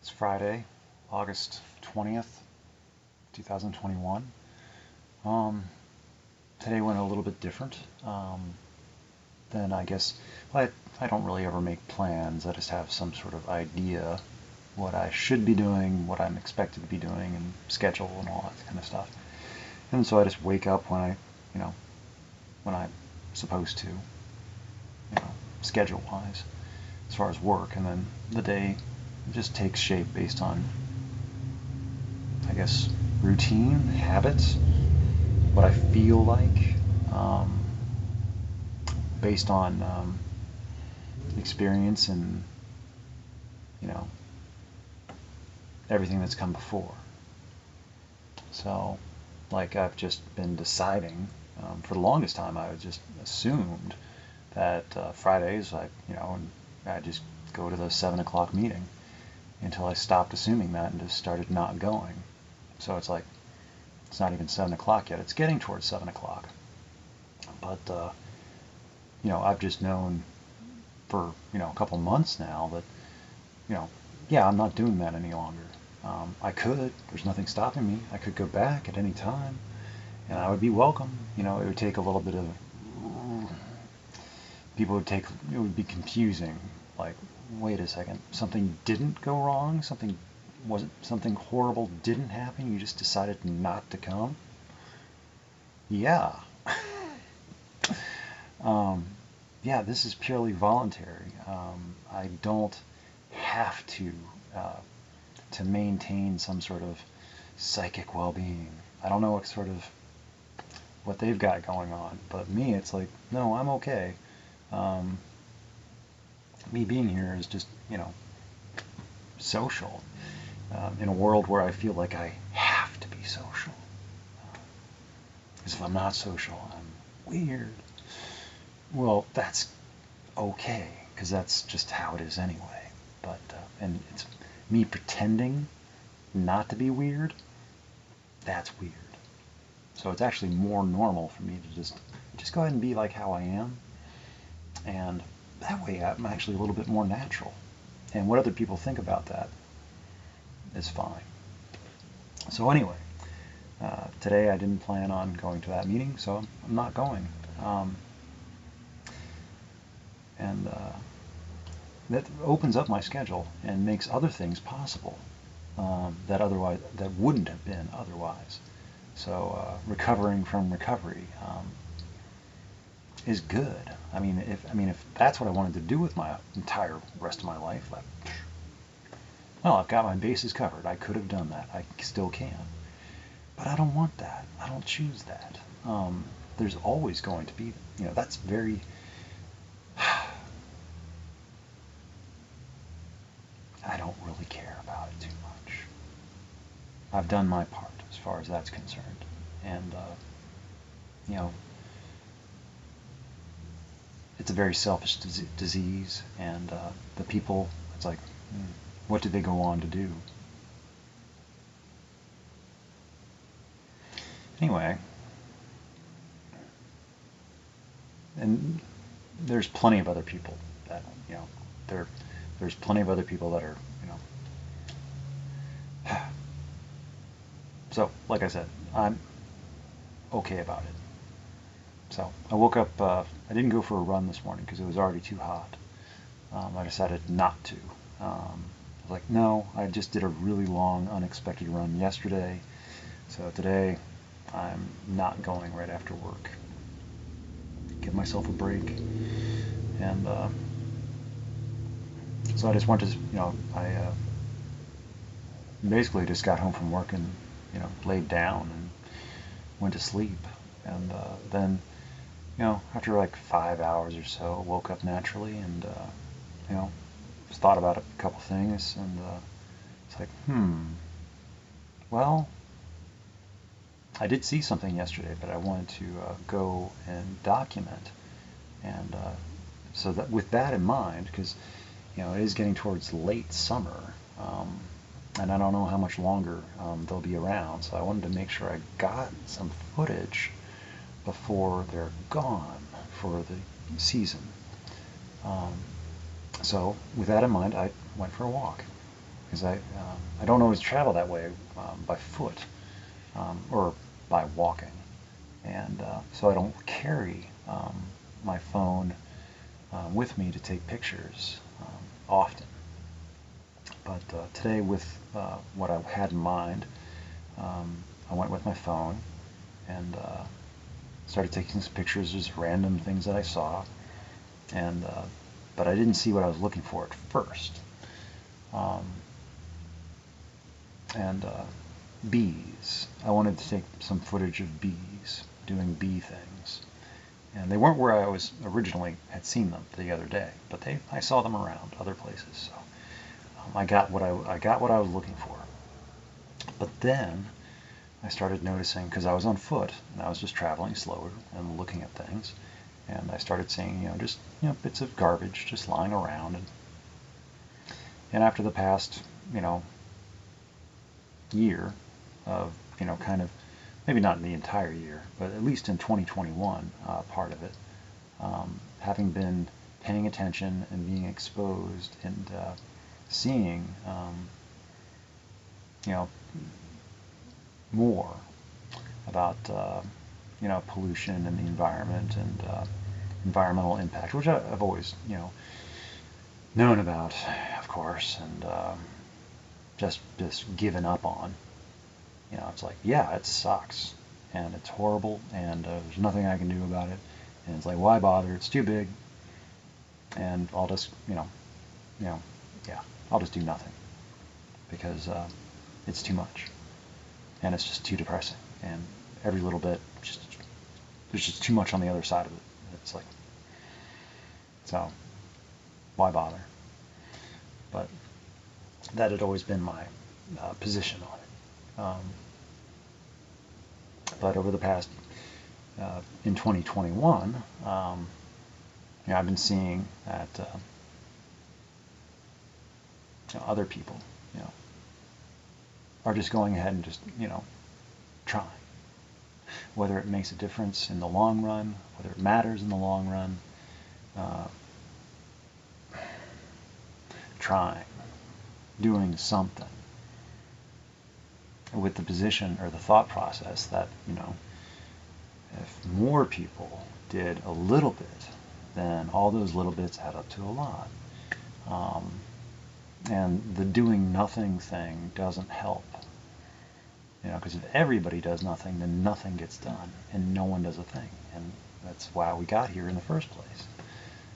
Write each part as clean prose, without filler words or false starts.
It's Friday, August 20th, 2021. Um, Today went a little bit different than I guess. Well, I don't really ever make plans. I just have some sort of idea what I should be doing, what I'm expected to be doing, and schedule and all that kind of stuff. And so I just wake up when you know, when I'm supposed to, schedule-wise, as far as work, and then the day just takes shape based on, I guess, routine, habits, what I feel like, um, based on experience and, you know, everything that's come before. So, like, I've just been deciding, for the longest time, I just assumed that Fridays, I just go to the 7 o'clock meeting until I stopped assuming that and just started not going. So it's like, it's not even 7 o'clock yet. It's getting towards 7 o'clock. But, I've just known for, a couple months now that, yeah, I'm not doing that any longer. I could. There's nothing stopping me. I could go back at any time, and I would be welcome. It would take a little bit of, it would be confusing. Like, wait a second, something didn't go wrong? Something horrible didn't happen? You just decided not to come? Yeah. Yeah, this is purely voluntary. I don't have to maintain some sort of psychic well-being. I don't know what they've got going on, but me, it's like, no, I'm okay. Me being here is just, social, in a world where I feel like I have to be social. Because if I'm not social, I'm weird. Well, that's okay, because that's just how it is anyway. But and it's me pretending not to be weird. That's weird. So it's actually more normal for me to just go ahead and be like how I am, and that way I'm actually a little bit more natural. And what other people think about that is fine. So anyway, today I didn't plan on going to that meeting, so I'm not going. And that opens up my schedule and makes other things possible that wouldn't have been otherwise. So recovering from recovery is good. I mean, if that's what I wanted to do with my entire rest of my life, well, I've got my bases covered. I could have done that. I still can. But I don't want that. I don't choose that. There's always going to be, that's very, I don't really care about it too much. I've done my part as far as that's concerned. And, it's a very selfish disease, and the people, it's like, what did they go on to do? Anyway, and there's plenty of other people that, there's plenty of other people that are, so, like I said, I'm okay about it. So I woke up, I didn't go for a run this morning because it was already too hot. I decided not to. I was like, no, I just did a really long, unexpected run yesterday. So today, I'm not going right after work. Give myself a break. And so I just went to, I basically just got home from work and, laid down and went to sleep. And then, after like 5 hours or so, woke up naturally and, thought about a couple things, and it's like, well, I did see something yesterday that I wanted to go and document. And so that, with that in mind, because, it is getting towards late summer, and I don't know how much longer they'll be around, so I wanted to make sure I got some footage before they're gone for the season. So with that in mind, I went for a walk. because I don't always travel that way by foot or by walking, and so I don't carry my phone with me to take pictures often. But today, with what I had in mind, I went with my phone and started taking some pictures, just random things that I saw, and but I didn't see what I was looking for at first. Um, and bees. I wanted to take some footage of bees doing bee things, and they weren't where I was originally had seen them the other day, but I saw them around other places. So I got what I was looking for. But then I started noticing, because I was on foot and I was just traveling slower and looking at things, and I started seeing just bits of garbage just lying around, and after the past year of kind of, maybe not in the entire year, but at least in 2021 part of it, having been paying attention and being exposed and seeing more about pollution and the environment and environmental impact, which I've always known about, of course, and just given up on. It's like, yeah, it sucks and it's horrible and there's nothing I can do about it, and it's like, why bother? It's too big, and I'll just yeah, I'll just do nothing because it's too much and it's just too depressing, and every little bit there's just too much on the other side of it. It's like, so why bother? But that had always been my position on it. But over the past, in 2021, I've been seeing that other people, are just going ahead and just, trying. Whether it makes a difference in the long run, whether it matters in the long run, trying, doing something with the position or the thought process that, if more people did a little bit, then all those little bits add up to a lot. And the doing nothing thing doesn't help. Because if everybody does nothing, then nothing gets done, and no one does a thing. And that's why we got here in the first place.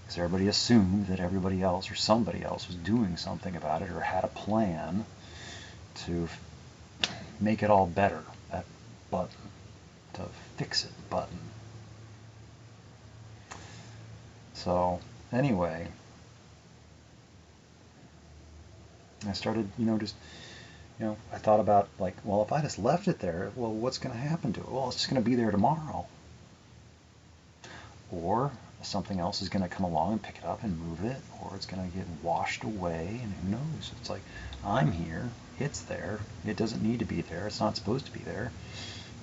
Because everybody assumed that everybody else or somebody else was doing something about it or had a plan to make it all better, that button, to fix it button. So anyway, I started, I thought about, like, well, if I just left it there, well, what's going to happen to it? Well, it's just going to be there tomorrow. Or something else is going to come along and pick it up and move it, or it's going to get washed away, and who knows? It's like, I'm here, it's there, it doesn't need to be there, it's not supposed to be there.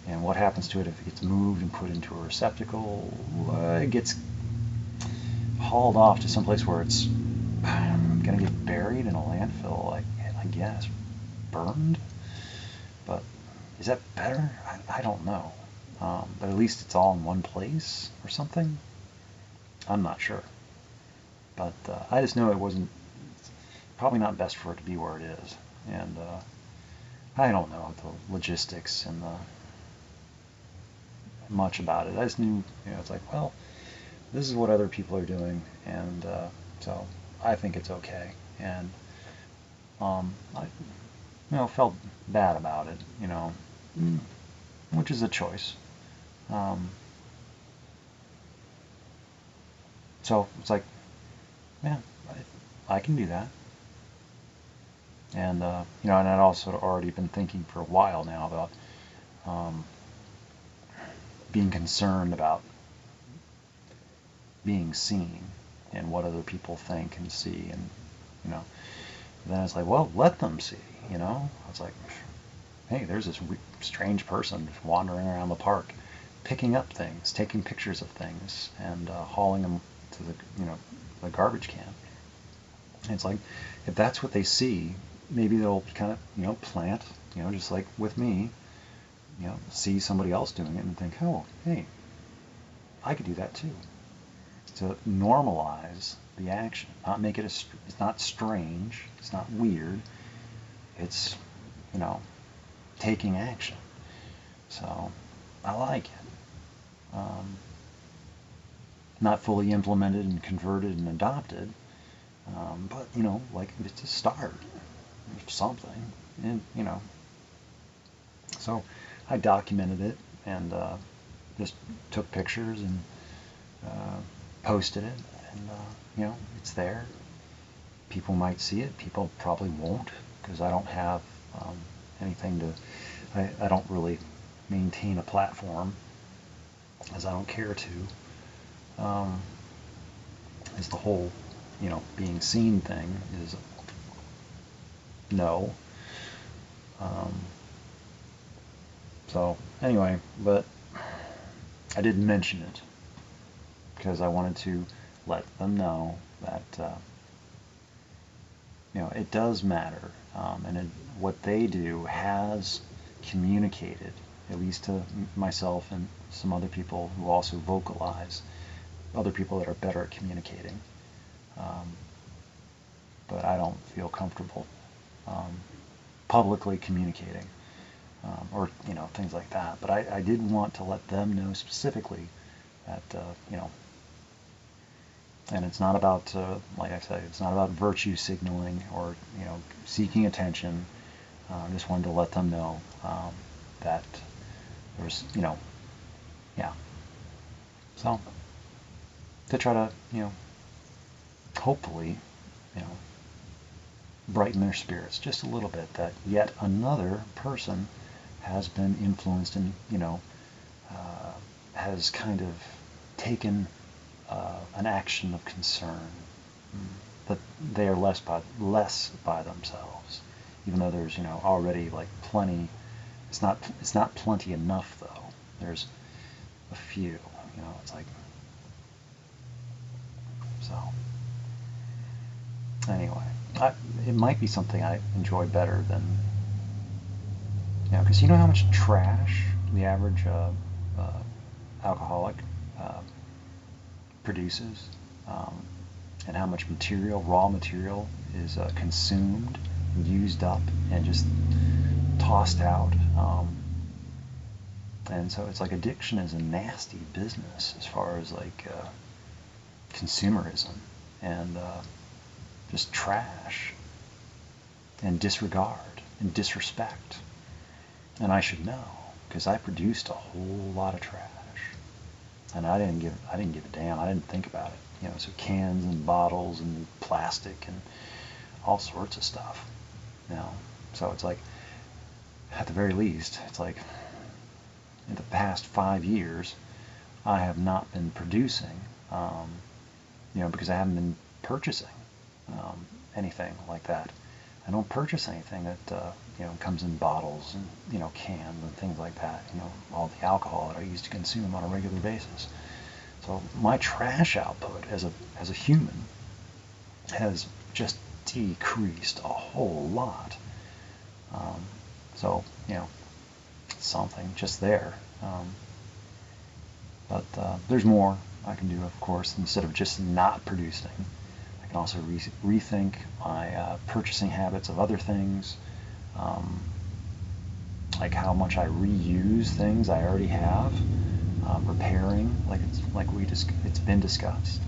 And what happens to it if it gets moved and put into a receptacle? It gets hauled off to someplace where it's going to get buried in a landfill, I guess. Burned? But is that better? I don't know. But at least it's all in one place or something. I'm not sure. But I just know it's probably not best for it to be where it is. And I don't know the logistics and much about it. I just knew, it's like, well, this is what other people are doing, and so I think it's okay. And I felt bad about it, which is a choice. So it's like, yeah, I can do that. And and I'd also already been thinking for a while now about being concerned about being seen and what other people think and see, and then it's like, well, let them see. It's like, hey, there's this strange person wandering around the park, picking up things, taking pictures of things, and hauling them to the garbage can. And it's like, if that's what they see, maybe they'll kind of, plant, just like with me, see somebody else doing it and think, oh, hey, I could do that too. To normalize the action, not make it it's not strange, it's not weird, it's, taking action. So I like it. Not fully implemented and converted and adopted, but like it's a start, something, and so I documented it and just took pictures and posted it, and it's there. People might see it. People probably won't, because I don't have anything to. I don't really maintain a platform, as I don't care to. As the whole, being seen thing is no. So anyway, but I didn't mention it because I wanted to let them know that it does matter, and what they do has communicated, at least to myself and some other people who also vocalize, other people that are better at communicating. But I don't feel comfortable publicly communicating, or things like that. But I did want to let them know specifically that and it's not about, like I said, it's not about virtue signaling or seeking attention. I just wanted to let them know that there's yeah. So to try to hopefully brighten their spirits just a little bit, that yet another person has been influenced and has kind of taken an action of concern, that they are less by themselves, even though there's already like plenty. It's not plenty enough though. There's a few. It's like, so. Anyway, it might be something I enjoy better than, because you know how much trash the average alcoholic produces, and how much material, raw material, is consumed, used up, and just tossed out. And so it's like addiction is a nasty business as far as like consumerism and just trash and disregard and disrespect. And I should know, because I produced a whole lot of trash, and I didn't give a damn. I didn't think about it. So cans and bottles and plastic and all sorts of stuff. So it's like, at the very least, it's like in the past 5 years, I have not been producing, because I haven't been purchasing anything like that. I don't purchase anything that comes in bottles and cans and things like that. All the alcohol that I used to consume on a regular basis. So my trash output as a human has just decreased a whole lot. So something just there. But there's more I can do, of course, instead of just not producing. I can also rethink my purchasing habits of other things, like how much I reuse things I already have, repairing, it's been discussed.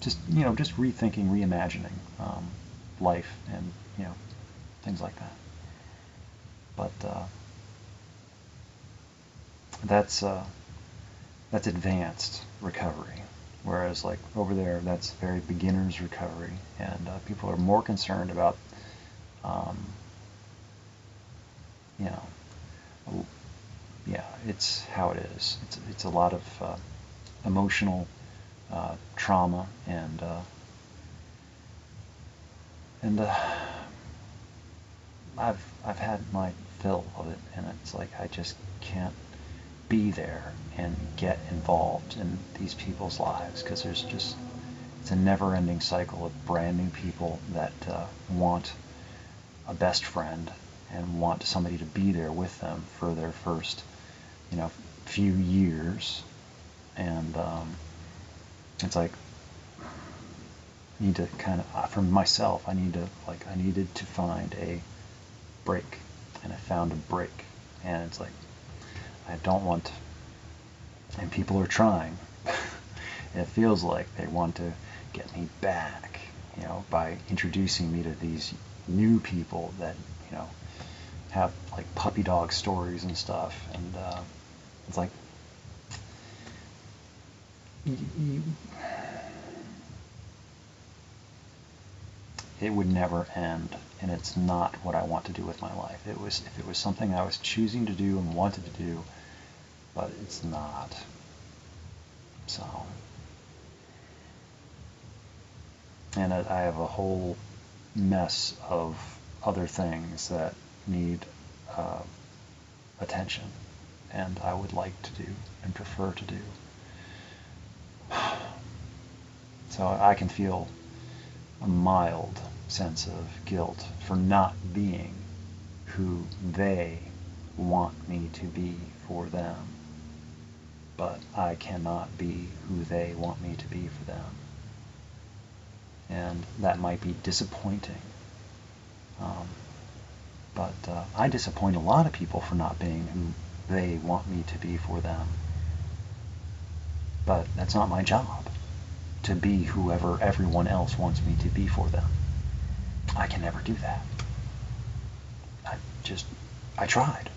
Just rethinking, reimagining life, and things like that. But that's advanced recovery. Whereas like over there, that's very beginner's recovery, and people are more concerned about, yeah, it's how it is. It's a lot of emotional trauma, and I've had my fill of it, and it's like I just can't be there and get involved in these people's lives, because there's just It's a never-ending cycle of brand new people that want a best friend and want somebody to be there with them for their first, few years. And it's like, I need to kind of, for myself, I needed to find a break, and I found a break. And it's like, I don't want, and people are trying. It feels like they want to get me back, by introducing me to these new people that, have like puppy dog stories and stuff. And it's like, it would never end, and it's not what I want to do with my life. If it was something I was choosing to do and wanted to do, but it's not. So, and I have a whole mess of other things that need attention, and I would like to do and prefer to do. So I can feel a mild sense of guilt for not being who they want me to be for them, but I cannot be who they want me to be for them. And that might be disappointing. But I disappoint a lot of people for not being who they want me to be for them. But that's not my job, to be whoever everyone else wants me to be for them. I can never do that. I tried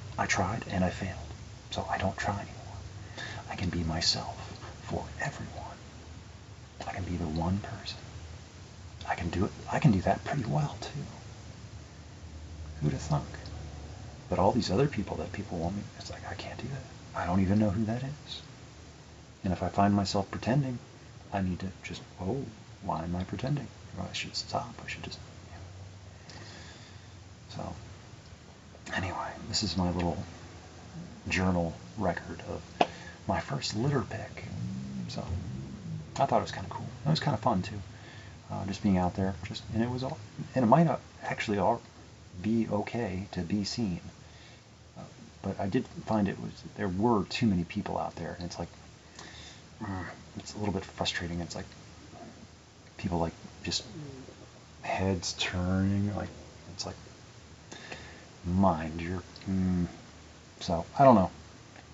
and I failed. So I don't try anymore. I can be myself for everyone. I can be the one person. I can do that pretty well too. Who'd have thunk? But all these other people that people want me, it's like, I can't do that. I don't even know who that is. And if I find myself pretending, I need to just, why am I pretending? Well, I should stop. I should just, So, anyway, this is my little journal record of my first litter pick. So, I thought it was kind of cool. It was kind of fun too. Just being out there, and it might actually all be okay to be seen. But I did find there were too many people out there, and it's like, it's a little bit frustrating. It's like people like just heads turning, like it's like, mind your. So I don't know.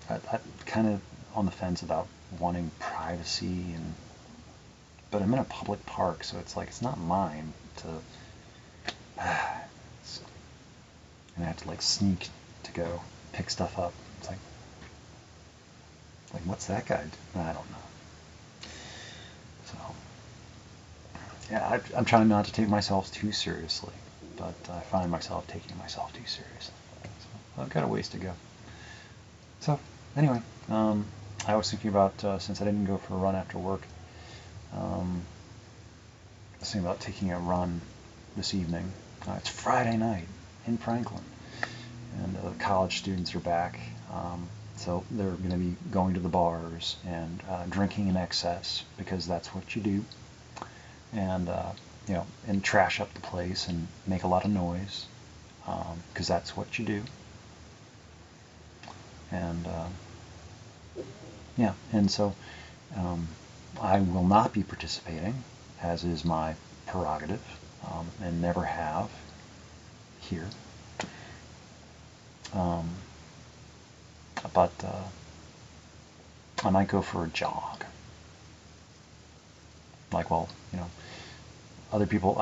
I'm kind of on the fence about wanting privacy, but I'm in a public park, so it's like it's not mine to. And I have to like sneak to go pick stuff up. It's like what's that guy do? I don't know. So yeah, I'm trying not to take myself too seriously, but I find myself taking myself too seriously. So I've got a ways to go. So anyway, I was thinking about since I didn't go for a run after work, I was thinking about taking a run this evening. It's Friday night in Franklin, and the college students are back, so they're going to be going to the bars and drinking in excess, because that's what you do, and and trash up the place and make a lot of noise, because that's what you do. And and so I will not be participating, as is my prerogative, and never have here. But I might go for a jog. Like, other people,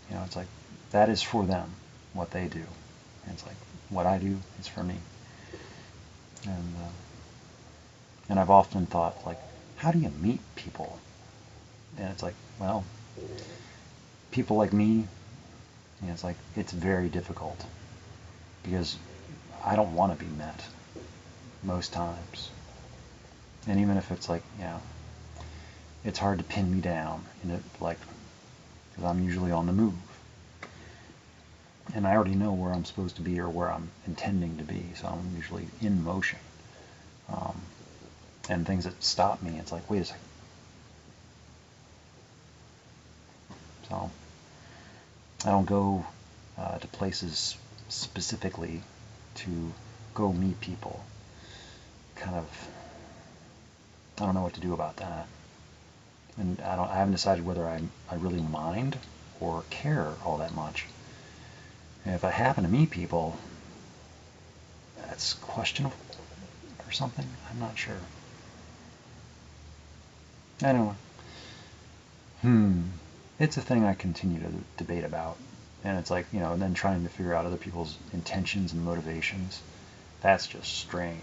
it's like, that is for them, what they do. And it's like, what I do is for me. And I've often thought, like, how do you meet people? And it's like, well, people like me, it's like, it's very difficult, because I don't want to be met most times. And even if it's like, it's hard to pin me down, because I'm usually on the move. And I already know where I'm supposed to be, or where I'm intending to be, so I'm usually in motion. And things that stop me, it's like, wait a second. So I don't go to places specifically to go meet people. Kind of, I don't know what to do about that. And I haven't decided whether I really mind or care all that much. And if I happen to meet people, that's questionable or something. I'm not sure. Anyway, it's a thing I continue to debate about, and it's like, and then trying to figure out other people's intentions and motivations. That's just strange.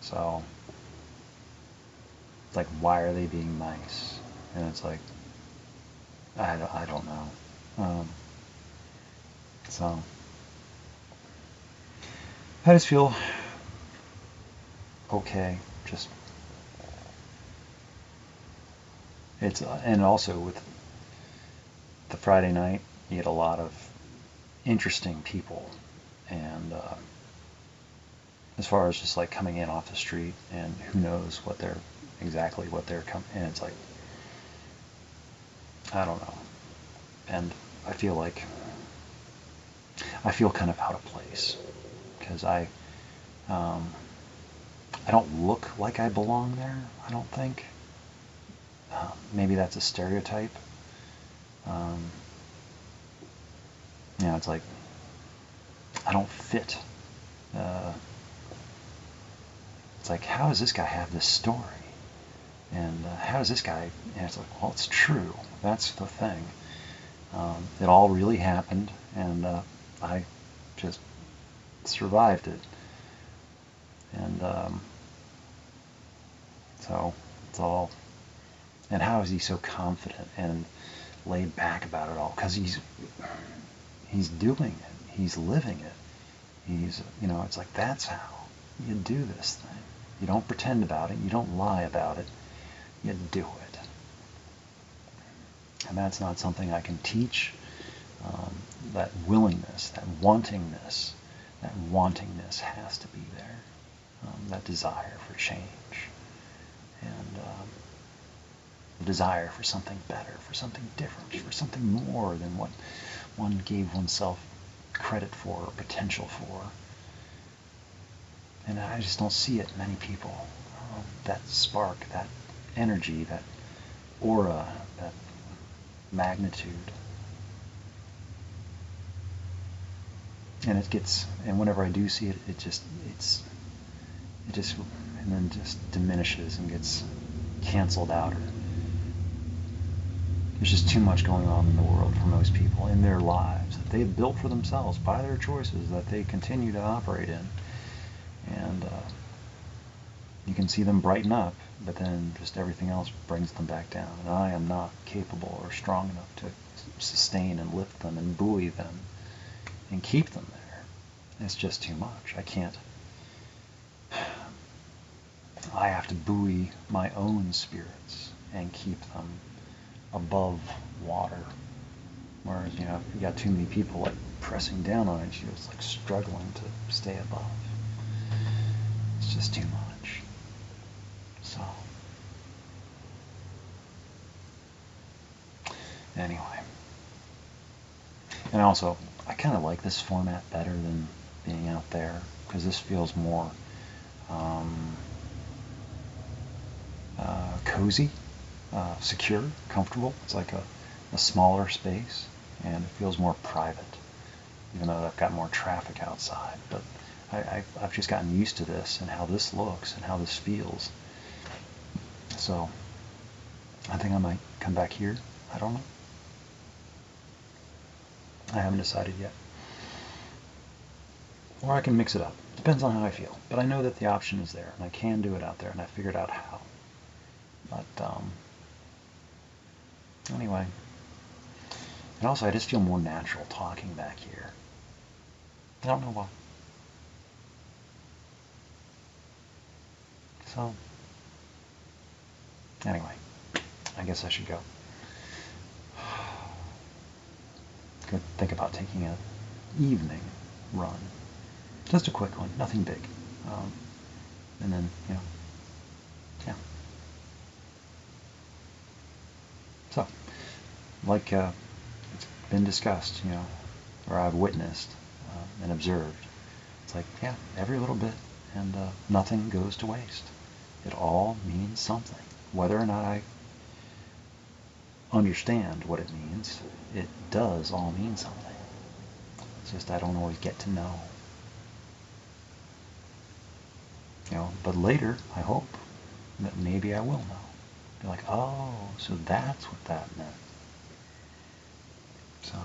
So, it's like, why are they being nice? And it's like, I don't know. So, I just feel okay. Just and also with the Friday night, you get a lot of interesting people, and as far as just like coming in off the street, and who knows what they're coming, and it's like, I don't know, and I feel kind of out of place because I don't look like I belong there. I don't think. Maybe that's a stereotype. It's like I don't fit. It's like, how does this guy have this story? And how does this guy? And it's like, well, it's true. That's the thing. It all really happened, and I just survived it. And so it's all. And how is he so confident and laid back about it all? Because he's doing it. He's living it. It's like, that's how you do this thing. You don't pretend about it. You don't lie about it. You do it. And that's not something I can teach. That willingness, that wantingness has to be there. That desire for change. And the desire for something better, for something different, for something more than what one gave oneself credit for or potential for. And I just don't see it in many people. That spark, that energy, that aura, that magnitude. And and whenever I do see it, it just and then just diminishes and gets canceled out. There's just too much going on in the world for most people, in their lives, that they've built for themselves by their choices, that they continue to operate in. And you can see them brighten up, but then just everything else brings them back down. And I am not capable or strong enough to sustain and lift them and buoy them and keep them there. It's just too much. I can't. I have to buoy my own spirits and keep them above water. Whereas, if you got too many people like pressing down on it, it's like struggling to stay above. It's just too much. So, anyway. And also, I kind of like this format better than being out there, because this feels more cozy, secure, comfortable. It's like a smaller space, and it feels more private, even though I've got more traffic outside. But I've just gotten used to this and how this looks and how this feels. So I think I might come back here. I don't know. I haven't decided yet. Or I can mix it up. Depends on how I feel. But I know that the option is there, and I can do it out there, and I figured out how. But anyway. And also, I just feel more natural talking back here. I don't know why. So, anyway, I guess I should go. Could think about taking an evening run. Just a quick one, nothing big. And then, yeah. So, like it's been discussed, or I've witnessed and observed. It's like, yeah, every little bit, and nothing goes to waste. It all means something. Whether or not I understand what it means, it does all mean something. It's just I don't always get to know. But later, I hope that maybe I will know. Be like, oh, so that's what that meant. So,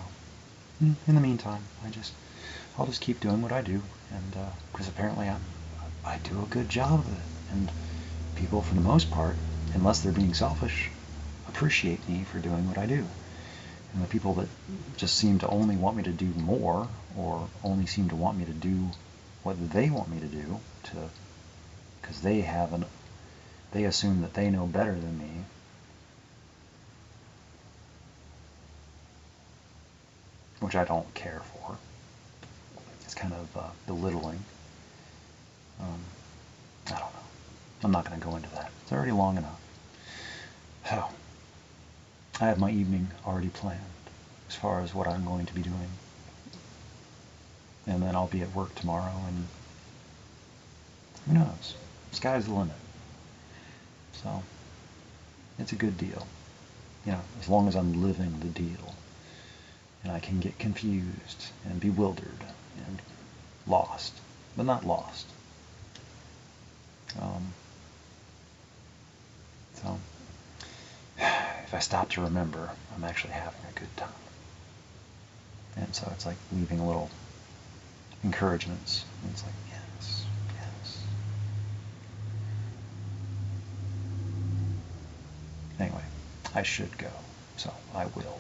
in the meantime, I'll just keep doing what I do, and because apparently I do a good job of it, and people, for the most part, unless they're being selfish, appreciate me for doing what I do. And the people that just seem to only want me to do more, or only seem to want me to do what they want me to do, because they assume that they know better than me. Which I don't care for. It's kind of belittling. I don't know. I'm not going to go into that. It's already long enough. So, I have my evening already planned as far as what I'm going to be doing. And then I'll be at work tomorrow, and who knows? Sky's the limit. So, it's a good deal. As long as I'm living the deal. And I can get confused and bewildered and lost, but not lost. So, if I stop to remember, I'm actually having a good time. And so it's like leaving little encouragements. And it's like, yes, yes. Anyway, I should go, so I will.